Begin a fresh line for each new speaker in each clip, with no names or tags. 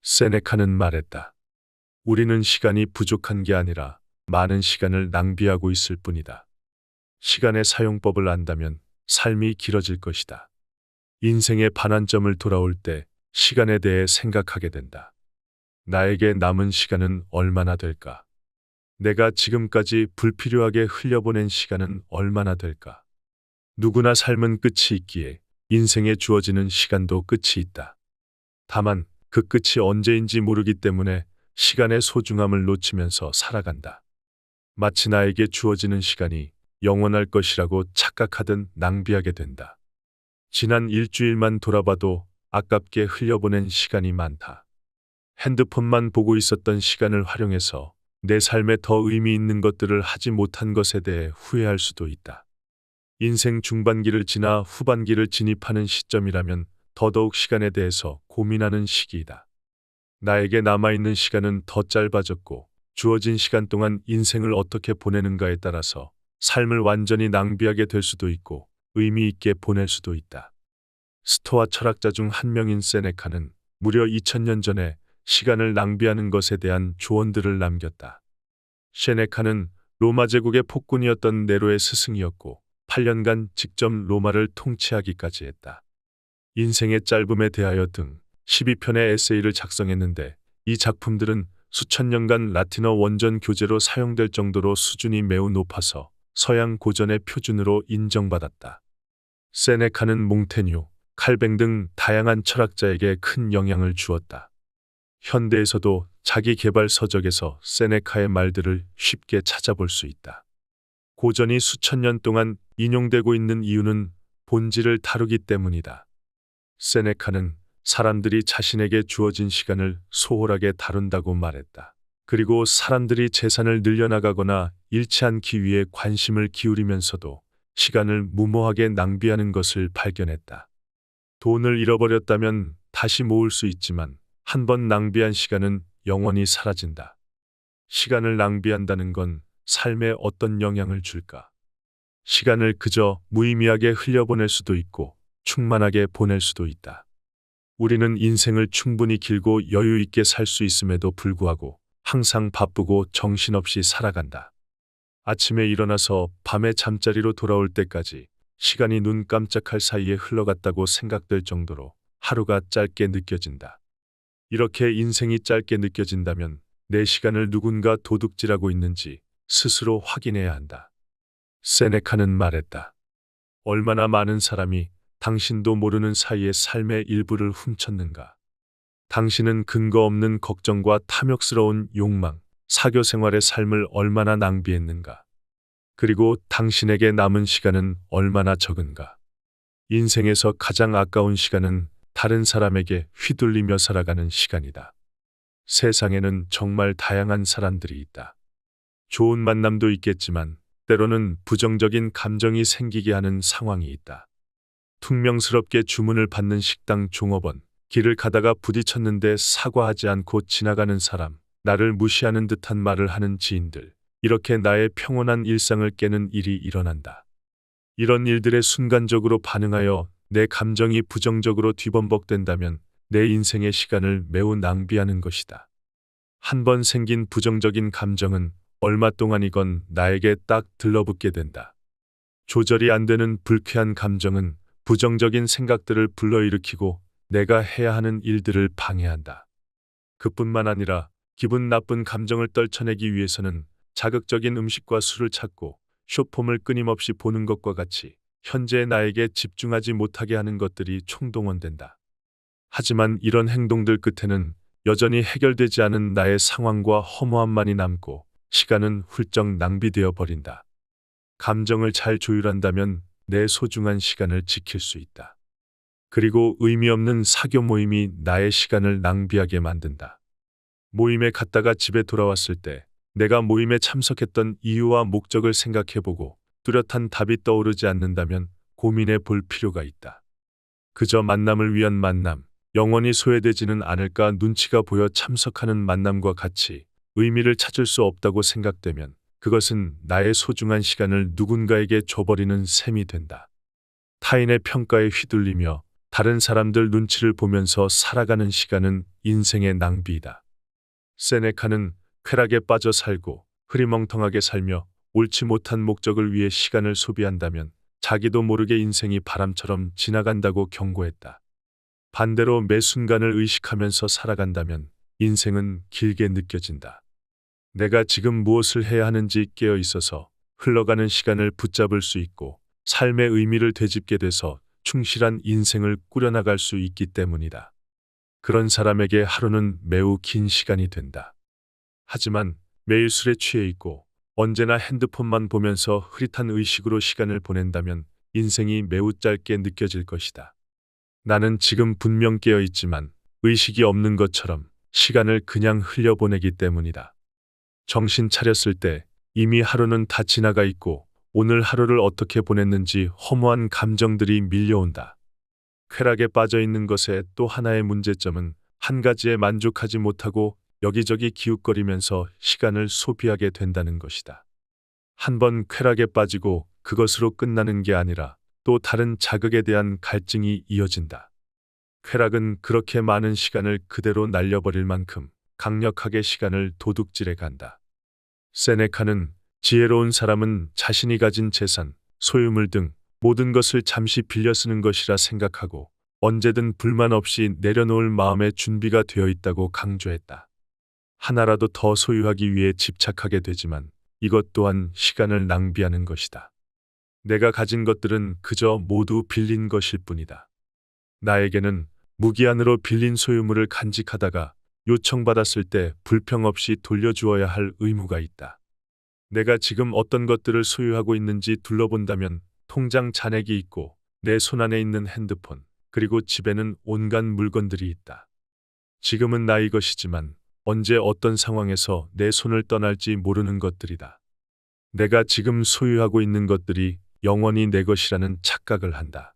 세네카는 말했다. 우리는 시간이 부족한 게 아니라 많은 시간을 낭비하고 있을 뿐이다. 시간의 사용법을 안다면 삶이 길어질 것이다. 인생의 반환점을 돌아올 때 시간에 대해 생각하게 된다. 나에게 남은 시간은 얼마나 될까? 내가 지금까지 불필요하게 흘려보낸 시간은 얼마나 될까? 누구나 삶은 끝이 있기에 인생에 주어지는 시간도 끝이 있다. 다만 그 끝이 언제인지 모르기 때문에 시간의 소중함을 놓치면서 살아간다. 마치 나에게 주어지는 시간이 영원할 것이라고 착각하듯 낭비하게 된다. 지난 일주일만 돌아봐도 아깝게 흘려보낸 시간이 많다. 핸드폰만 보고 있었던 시간을 활용해서 내 삶에 더 의미 있는 것들을 하지 못한 것에 대해 후회할 수도 있다. 인생 중반기를 지나 후반기를 진입하는 시점이라면 더더욱 시간에 대해서 고민하는 시기이다. 나에게 남아있는 시간은 더 짧아졌고 주어진 시간 동안 인생을 어떻게 보내는가에 따라서 삶을 완전히 낭비하게 될 수도 있고 의미 있게 보낼 수도 있다. 스토아 철학자 중 한 명인 세네카는 무려 2000년 전에 시간을 낭비하는 것에 대한 조언들을 남겼다. 세네카는 로마 제국의 폭군이었던 네로의 스승이었고 8년간 직접 로마를 통치하기까지 했다. 인생의 짧음에 대하여 등 12편의 에세이를 작성했는데 이 작품들은 수천 년간 라틴어 원전 교재로 사용될 정도로 수준이 매우 높아서 서양 고전의 표준으로 인정받았다. 세네카는 몽테뉴, 칼뱅 등 다양한 철학자에게 큰 영향을 주었다. 현대에서도 자기 개발 서적에서 세네카의 말들을 쉽게 찾아볼 수 있다. 고전이 수천 년 동안 인용되고 있는 이유는 본질을 다루기 때문이다. 세네카는 사람들이 자신에게 주어진 시간을 소홀하게 다룬다고 말했다. 그리고 사람들이 재산을 늘려나가거나 잃지 않기 위해 관심을 기울이면서도 시간을 무모하게 낭비하는 것을 발견했다. 돈을 잃어버렸다면 다시 모을 수 있지만 한 번 낭비한 시간은 영원히 사라진다. 시간을 낭비한다는 건 삶에 어떤 영향을 줄까? 시간을 그저 무의미하게 흘려보낼 수도 있고 충만하게 보낼 수도 있다. 우리는 인생을 충분히 길고 여유 있게 살 수 있음에도 불구하고 항상 바쁘고 정신없이 살아간다. 아침에 일어나서 밤에 잠자리로 돌아올 때까지 시간이 눈 깜짝할 사이에 흘러갔다고 생각될 정도로 하루가 짧게 느껴진다. 이렇게 인생이 짧게 느껴진다면 내 시간을 누군가 도둑질하고 있는지 스스로 확인해야 한다. 세네카는 말했다. 얼마나 많은 사람이 당신도 모르는 사이에 삶의 일부를 훔쳤는가. 당신은 근거 없는 걱정과 탐욕스러운 욕망, 사교 생활의 삶을 얼마나 낭비했는가. 그리고 당신에게 남은 시간은 얼마나 적은가. 인생에서 가장 아까운 시간은 다른 사람에게 휘둘리며 살아가는 시간이다. 세상에는 정말 다양한 사람들이 있다. 좋은 만남도 있겠지만 때로는 부정적인 감정이 생기게 하는 상황이 있다. 퉁명스럽게 주문을 받는 식당 종업원, 길을 가다가 부딪혔는데 사과하지 않고 지나가는 사람, 나를 무시하는 듯한 말을 하는 지인들, 이렇게 나의 평온한 일상을 깨는 일이 일어난다. 이런 일들에 순간적으로 반응하여 내 감정이 부정적으로 뒤범벅된다면 내 인생의 시간을 매우 낭비하는 것이다. 한 번 생긴 부정적인 감정은 얼마 동안이건 나에게 딱 들러붙게 된다. 조절이 안 되는 불쾌한 감정은 부정적인 생각들을 불러일으키고 내가 해야 하는 일들을 방해한다. 그뿐만 아니라 기분 나쁜 감정을 떨쳐내기 위해서는 자극적인 음식과 술을 찾고 쇼폼을 끊임없이 보는 것과 같이 현재의 나에게 집중하지 못하게 하는 것들이 총동원된다. 하지만 이런 행동들 끝에는 여전히 해결되지 않은 나의 상황과 허무함만이 남고 시간은 훌쩍 낭비되어 버린다. 감정을 잘 조율한다면 내 소중한 시간을 지킬 수 있다. 그리고 의미 없는 사교 모임이 나의 시간을 낭비하게 만든다. 모임에 갔다가 집에 돌아왔을 때 내가 모임에 참석했던 이유와 목적을 생각해보고 뚜렷한 답이 떠오르지 않는다면 고민해 볼 필요가 있다. 그저 만남을 위한 만남, 영원히 소외되지는 않을까 눈치가 보여 참석하는 만남과 같이 의미를 찾을 수 없다고 생각되면 그것은 나의 소중한 시간을 누군가에게 줘버리는 셈이 된다. 타인의 평가에 휘둘리며 다른 사람들 눈치를 보면서 살아가는 시간은 인생의 낭비이다. 세네카는 쾌락에 빠져 살고 흐리멍텅하게 살며 옳지 못한 목적을 위해 시간을 소비한다면 자기도 모르게 인생이 바람처럼 지나간다고 경고했다. 반대로 매 순간을 의식하면서 살아간다면 인생은 길게 느껴진다. 내가 지금 무엇을 해야 하는지 깨어 있어서 흘러가는 시간을 붙잡을 수 있고 삶의 의미를 되짚게 돼서 충실한 인생을 꾸려나갈 수 있기 때문이다. 그런 사람에게 하루는 매우 긴 시간이 된다. 하지만 매일 술에 취해 있고 언제나 핸드폰만 보면서 흐릿한 의식으로 시간을 보낸다면 인생이 매우 짧게 느껴질 것이다. 나는 지금 분명 깨어 있지만 의식이 없는 것처럼 시간을 그냥 흘려보내기 때문이다. 정신 차렸을 때 이미 하루는 다 지나가 있고 오늘 하루를 어떻게 보냈는지 허무한 감정들이 밀려온다. 쾌락에 빠져 있는 것의 또 하나의 문제점은 한 가지에 만족하지 못하고 여기저기 기웃거리면서 시간을 소비하게 된다는 것이다. 한번 쾌락에 빠지고 그것으로 끝나는 게 아니라 또 다른 자극에 대한 갈증이 이어진다. 쾌락은 그렇게 많은 시간을 그대로 날려버릴 만큼 강력하게 시간을 도둑질해 간다. 세네카는 지혜로운 사람은 자신이 가진 재산, 소유물 등 모든 것을 잠시 빌려 쓰는 것이라 생각하고 언제든 불만 없이 내려놓을 마음의 준비가 되어 있다고 강조했다. 하나라도 더 소유하기 위해 집착하게 되지만 이것 또한 시간을 낭비하는 것이다. 내가 가진 것들은 그저 모두 빌린 것일 뿐이다. 나에게는 무기한으로 빌린 소유물을 간직하다가 요청받았을 때 불평 없이 돌려주어야 할 의무가 있다. 내가 지금 어떤 것들을 소유하고 있는지 둘러본다면 통장 잔액이 있고 내 손안에 있는 핸드폰, 그리고 집에는 온갖 물건들이 있다. 지금은 나의 것이지만 언제 어떤 상황에서 내 손을 떠날지 모르는 것들이다. 내가 지금 소유하고 있는 것들이 영원히 내 것이라는 착각을 한다.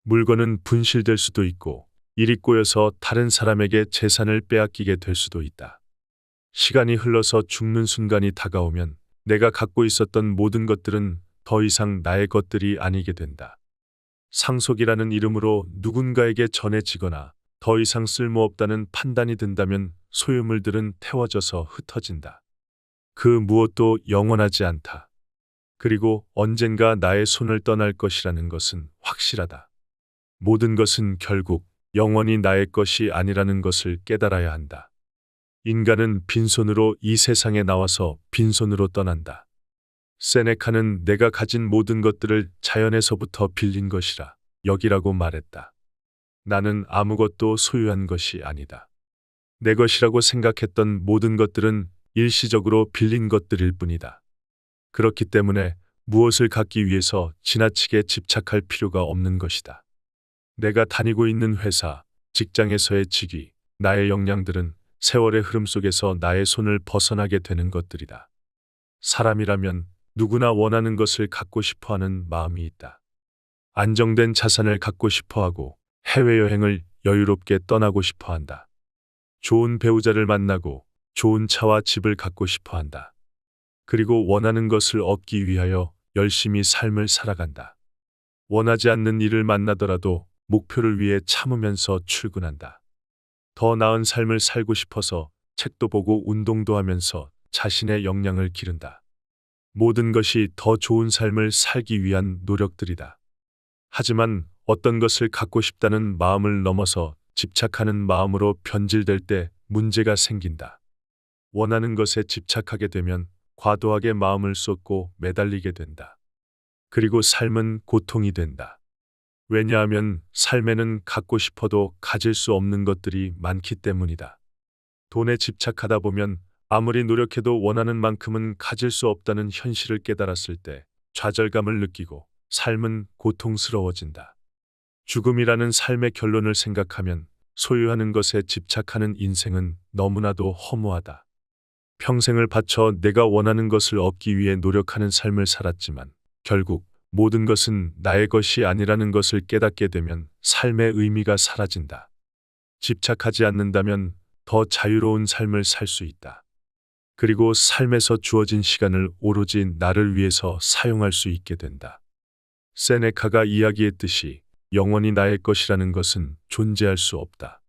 물건은 분실될 수도 있고 일이 꼬여서 다른 사람에게 재산을 빼앗기게 될 수도 있다. 시간이 흘러서 죽는 순간이 다가오면 내가 갖고 있었던 모든 것들은 더 이상 나의 것들이 아니게 된다. 상속이라는 이름으로 누군가에게 전해지거나 더 이상 쓸모없다는 판단이 든다면 소유물들은 태워져서 흩어진다. 그 무엇도 영원하지 않다. 그리고 언젠가 나의 손을 떠날 것이라는 것은 확실하다. 모든 것은 결국 영원히 나의 것이 아니라는 것을 깨달아야 한다. 인간은 빈손으로 이 세상에 나와서 빈손으로 떠난다. 세네카는 내가 가진 모든 것들을 자연에서부터 빌린 것이라 여기라고 말했다. 나는 아무것도 소유한 것이 아니다. 내 것이라고 생각했던 모든 것들은 일시적으로 빌린 것들일 뿐이다. 그렇기 때문에 무엇을 갖기 위해서 지나치게 집착할 필요가 없는 것이다. 내가 다니고 있는 회사, 직장에서의 직위, 나의 역량들은 세월의 흐름 속에서 나의 손을 벗어나게 되는 것들이다. 사람이라면 누구나 원하는 것을 갖고 싶어하는 마음이 있다. 안정된 자산을 갖고 싶어하고 해외여행을 여유롭게 떠나고 싶어한다. 좋은 배우자를 만나고 좋은 차와 집을 갖고 싶어한다. 그리고 원하는 것을 얻기 위하여 열심히 삶을 살아간다. 원하지 않는 일을 만나더라도 목표를 위해 참으면서 출근한다. 더 나은 삶을 살고 싶어서 책도 보고 운동도 하면서 자신의 역량을 기른다. 모든 것이 더 좋은 삶을 살기 위한 노력들이다. 하지만 어떤 것을 갖고 싶다는 마음을 넘어서 집착하는 마음으로 변질될 때 문제가 생긴다. 원하는 것에 집착하게 되면 과도하게 마음을 쏟고 매달리게 된다. 그리고 삶은 고통이 된다. 왜냐하면 삶에는 갖고 싶어도 가질 수 없는 것들이 많기 때문이다. 돈에 집착하다 보면 아무리 노력해도 원하는 만큼은 가질 수 없다는 현실을 깨달았을 때 좌절감을 느끼고 삶은 고통스러워진다. 죽음이라는 삶의 결론을 생각하면 소유하는 것에 집착하는 인생은 너무나도 허무하다. 평생을 바쳐 내가 원하는 것을 얻기 위해 노력하는 삶을 살았지만 결국 모든 것은 나의 것이 아니라는 것을 깨닫게 되면 삶의 의미가 사라진다. 집착하지 않는다면 더 자유로운 삶을 살 수 있다. 그리고 삶에서 주어진 시간을 오로지 나를 위해서 사용할 수 있게 된다. 세네카가 이야기했듯이 영원히 나의 것이라는 것은 존재할 수 없다.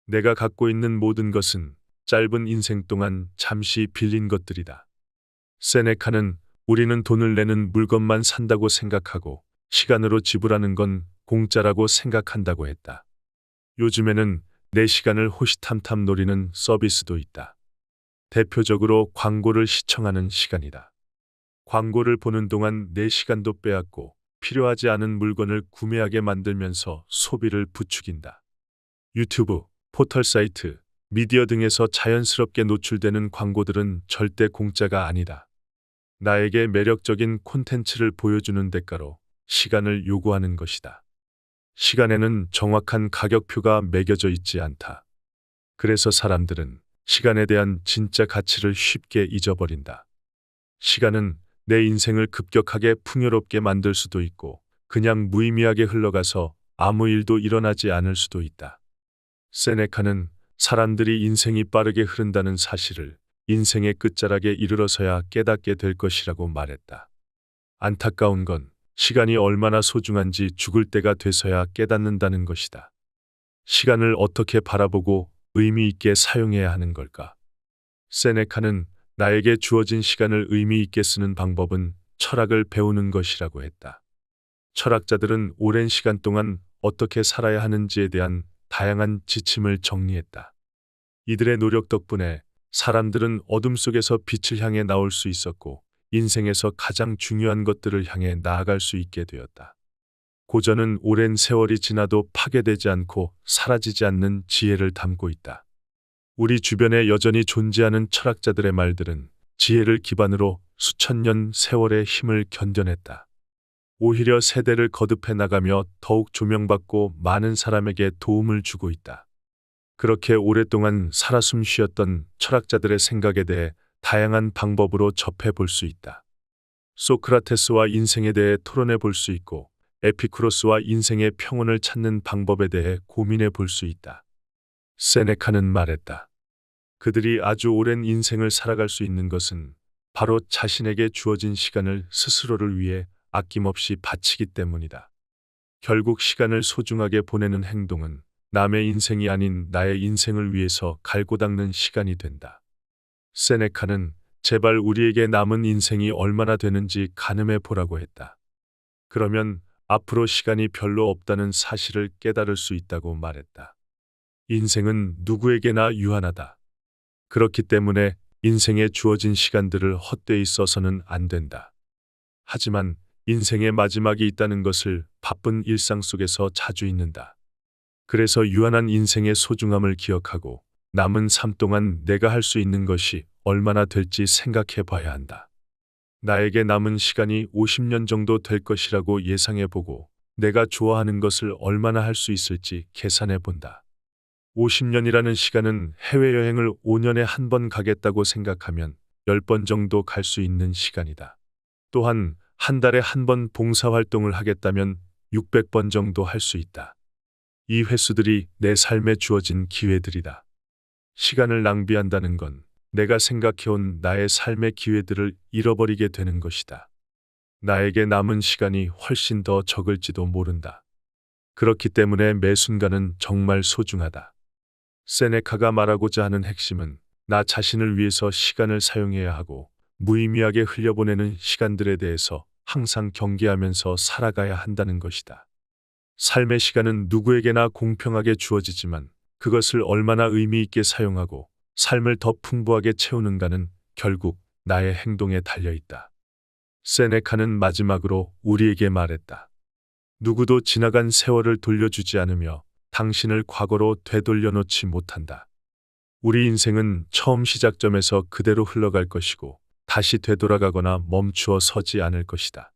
내가 갖고 있는 모든 것은 짧은 인생 동안 잠시 빌린 것들이다. 세네카는 우리는 돈을 내는 물건만 산다고 생각하고 시간으로 지불하는 건 공짜라고 생각한다고 했다. 요즘에는 내 시간을 호시탐탐 노리는 서비스도 있다. 대표적으로 광고를 시청하는 시간이다. 광고를 보는 동안 내 시간도 빼앗고 필요하지 않은 물건을 구매하게 만들면서 소비를 부추긴다. 유튜브, 포털 사이트, 미디어 등에서 자연스럽게 노출되는 광고들은 절대 공짜가 아니다. 나에게 매력적인 콘텐츠를 보여주는 대가로 시간을 요구하는 것이다. 시간에는 정확한 가격표가 매겨져 있지 않다. 그래서 사람들은 시간에 대한 진짜 가치를 쉽게 잊어버린다. 시간은 내 인생을 급격하게 풍요롭게 만들 수도 있고 그냥 무의미하게 흘러가서 아무 일도 일어나지 않을 수도 있다. 세네카는 사람들이 인생이 빠르게 흐른다는 사실을 인생의 끝자락에 이르러서야 깨닫게 될 것이라고 말했다. 안타까운 건 시간이 얼마나 소중한지 죽을 때가 돼서야 깨닫는다는 것이다. 시간을 어떻게 바라보고 의미 있게 사용해야 하는 걸까? 세네카는 나에게 주어진 시간을 의미 있게 쓰는 방법은 철학을 배우는 것이라고 했다. 철학자들은 오랜 시간 동안 어떻게 살아야 하는지에 대한 다양한 지침을 정리했다. 이들의 노력 덕분에 사람들은 어둠 속에서 빛을 향해 나올 수 있었고 인생에서 가장 중요한 것들을 향해 나아갈 수 있게 되었다. 고전은 오랜 세월이 지나도 파괴되지 않고 사라지지 않는 지혜를 담고 있다. 우리 주변에 여전히 존재하는 철학자들의 말들은 지혜를 기반으로 수천 년 세월의 힘을 견뎌냈다. 오히려 세대를 거듭해 나가며 더욱 조명받고 많은 사람에게 도움을 주고 있다. 그렇게 오랫동안 살아 숨쉬었던 철학자들의 생각에 대해 다양한 방법으로 접해 볼 수 있다. 소크라테스와 인생에 대해 토론해 볼 수 있고 에피쿠로스와 인생의 평온을 찾는 방법에 대해 고민해 볼 수 있다. 세네카는 말했다. 그들이 아주 오랜 인생을 살아갈 수 있는 것은 바로 자신에게 주어진 시간을 스스로를 위해 아낌없이 바치기 때문이다. 결국 시간을 소중하게 보내는 행동은 남의 인생이 아닌 나의 인생을 위해서 갈고 닦는 시간이 된다. 세네카는 제발 우리에게 남은 인생이 얼마나 되는지 가늠해 보라고 했다. 그러면 앞으로 시간이 별로 없다는 사실을 깨달을 수 있다고 말했다. 인생은 누구에게나 유한하다. 그렇기 때문에 인생에 주어진 시간들을 헛되이 써서는 안 된다. 하지만 인생의 마지막이 있다는 것을 바쁜 일상 속에서 자주 잊는다. 그래서 유한한 인생의 소중함을 기억하고 남은 삶 동안 내가 할 수 있는 것이 얼마나 될지 생각해 봐야 한다. 나에게 남은 시간이 50년 정도 될 것이라고 예상해 보고 내가 좋아하는 것을 얼마나 할 수 있을지 계산해 본다. 50년이라는 시간은 해외여행을 5년에 한 번 가겠다고 생각하면 10번 정도 갈 수 있는 시간이다. 또한 한 달에 한 번 봉사활동을 하겠다면 600번 정도 할 수 있다. 이 횟수들이 내 삶에 주어진 기회들이다. 시간을 낭비한다는 건 내가 생각해온 나의 삶의 기회들을 잃어버리게 되는 것이다. 나에게 남은 시간이 훨씬 더 적을지도 모른다. 그렇기 때문에 매 순간은 정말 소중하다. 세네카가 말하고자 하는 핵심은 나 자신을 위해서 시간을 사용해야 하고 무의미하게 흘려보내는 시간들에 대해서 항상 경계하면서 살아가야 한다는 것이다. 삶의 시간은 누구에게나 공평하게 주어지지만 그것을 얼마나 의미 있게 사용하고 삶을 더 풍부하게 채우는가는 결국 나의 행동에 달려 있다. 세네카는 마지막으로 우리에게 말했다. 누구도 지나간 세월을 돌려주지 않으며 당신을 과거로 되돌려 놓지 못한다. 우리 인생은 처음 시작점에서 그대로 흘러갈 것이고 다시 되돌아가거나 멈추어 서지 않을 것이다.